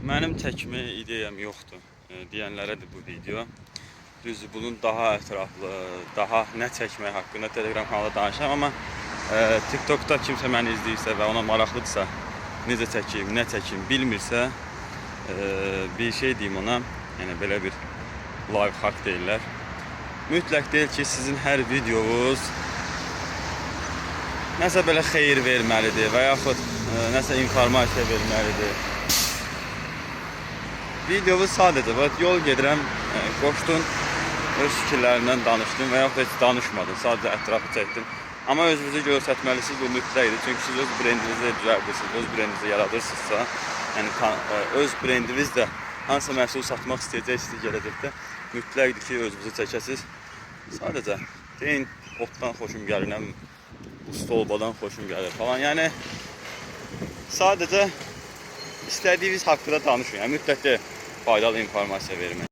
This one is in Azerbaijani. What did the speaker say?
Mənim çəkmə ideyam yoxdur. Deyənlərədir bu video. Düzdür, bunun daha ətraflı, daha nə çəkmək haqqında Telegram kanalda danışam, amma TikTokda kimsə məni izləyirsə və ona maraqlıdırsa, necə çəkim, nə çəkim bilmirsə, bir şey deyim ona, yəni belə bir live hack deyirlər. Mütləq deyil ki, sizin hər videonuz nəsə belə xeyir verməlidir və yaxud nəsə informasiya verməlidir. Videomu sadəcə yol gedirəm, qoşdun, öz fikirlərindən danışdım və yaxud heç danışmadım, sadəcə ətrafı çəkdim. Amma özünüzü göstərməlisiniz, bu mütləqdir. Çünki siz öz brendinizi düzəldirsiniz, öz brendinizi yaradırsınızsa, yəni öz brendiniz də hansısa məhsul satmaq istəyəcəksiniz gələcəkdə, mütləqdir ki, özünüzü çəkəsiniz. Sadəcə deyin, otdan xoşum gəlir, bu stolbadan xoşum gəlir falan. Yəni sadəcə istədiyiniz haqqında danışın. Yəni mütləq faydalı informasiya vermək.